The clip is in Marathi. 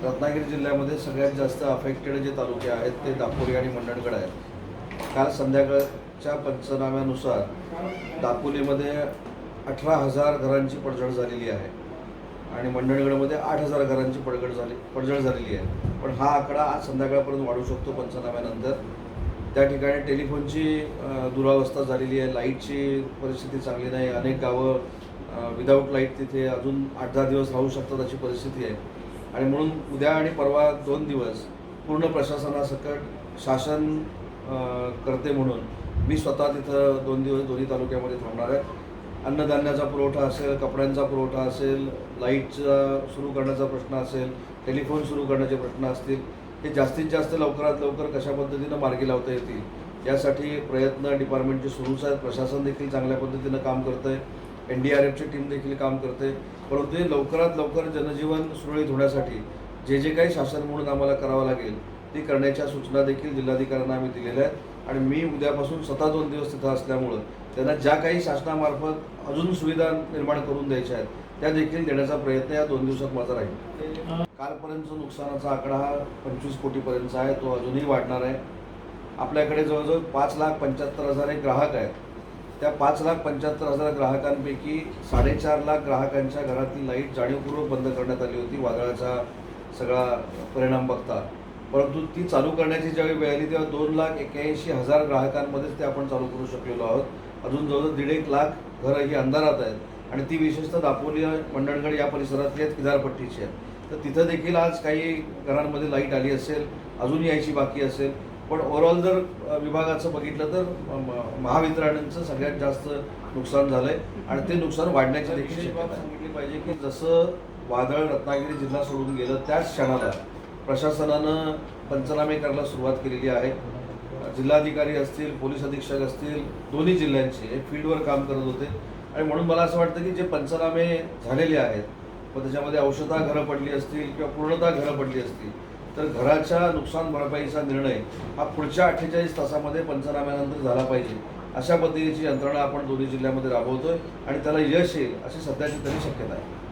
रत्नागिरी जिल्ह्यामध्ये सगळ्यात जास्त अफेक्टेड जे तालुके आहेत ते दापोली आणि मंडणगड आहेत। काल संध्याकाळच्या पंचनाम्यानुसार दापोलीमध्ये 18,000 घरांची पडझड झालेली आहे आणि मंडणगडमध्ये 8,000 घरांची पडझड झालेली आहे। पण हा आकडा आज संध्याकाळपर्यंत वाढू शकतो पंचनाम्यानंतर। त्या ठिकाणी टेलिफोनची दुरावस्था झालेली आहे, लाईटची परिस्थिती चांगली नाही, अनेक गावं विदाऊट लाईट तिथे अजून 8-10 दिवस राहू शकतात अशी परिस्थिती आहे। आणि म्हणून उद्या आणि परवा 2 दिवस पूर्ण प्रशासनासकट शासन करते म्हणून मी स्वतः तिथं 2 दिवस दोन्ही तालुक्यामध्ये थांबणार आहे। अन्नधान्याचा पुरवठा असेल, कपड्यांचा पुरवठा असेल, लाईटचा सुरू करण्याचा प्रश्न असेल, टेलिफोन सुरू करण्याचे प्रश्न असतील, हे जास्तीत जास्त लवकरात लवकर कशा पद्धतीनं मार्गी लावता येतील यासाठी प्रयत्न डिपार्टमेंटचे सुरूच आहेत। प्रशासन देखील चांगल्या पद्धतीनं काम करतं आहे, NDRFची टीम देखील काम करते। परंतु हे लवकरात लवकर जनजीवन सुरळीत होण्यासाठी जे जे काही शासन म्हणून आम्हाला करावं लागेल ती करण्याच्या सूचना देखील जिल्हाधिकाऱ्यांना आम्ही दिलेल्या आहेत। आणि मी उद्यापासून स्वतः 2 दिवस तिथं असल्यामुळं त्यांना ज्या काही शासनामार्फत अजून सुविधा निर्माण करून द्यायच्या आहेत त्या देखील देण्याचा प्रयत्न या 2 दिवसात माझा राहील। कालपर्यंतचा नुकसानाचा आकडा हा 25 कोटीपर्यंतचा आहे, तो अजूनही वाढणार आहे। आपल्याकडे जवळजवळ 5,75,000 एक ग्राहक आहेत। त्या 5,75,000 ग्राहकांपैकी 4.5 लाख ग्राहकांच्या घरातली लाईट जाणीवपूर्वक बंद करण्यात आली होती वादळाचा सगळा परिणाम बघता। परंतु ती चालू करण्याची ज्यावेळी वेळ आली तेव्हा 2,81,000 ग्राहकांमध्येच ते आपण चालू करू शकलेलो आहोत। अजून जवळजवळ 1.5 लाख घरं ही अंधारात आहेत आणि ती विशेषतः दापोली मंडणगड या परिसरातली आहेत, किनारपट्टीची आहेत। तर तिथं देखील आज काही घरांमध्ये लाईट आली असेल, अजून यायची बाकी असेल। पण ओव्हरऑल जर विभागाचं बघितलं तर महावितरणचं सगळ्यात जास्त नुकसान झालं आहे आणि ते नुकसान वाढण्याची देखील शक्यता सांगितली पाहिजे की जसं वादळ रत्नागिरी जिल्हा सोडून गेलं त्याच क्षणाला प्रशासनानं पंचनामे करायला सुरुवात केलेली आहे। जिल्हाधिकारी असतील, पोलीस अधीक्षक असतील, दोन्ही जिल्ह्यांचे हे फील्डवर काम करत होते आणि म्हणून मला असं वाटतं की जे पंचनामे झालेले आहेत व त्याच्यामध्ये अंशतः घरं पडली असतील किंवा पूर्णतः घरं पडली असतील तर घराच्या नुकसान भरपाईचा निर्णय हा पुढच्या 48 तासामध्ये पंचनाम्यानंतर झाला पाहिजे अशा पद्धतीची यंत्रणा आपण दोन्ही जिल्ह्यामध्ये राबवतोय आणि त्याला यश येईल अशी सध्याची तरी शक्यता आहे।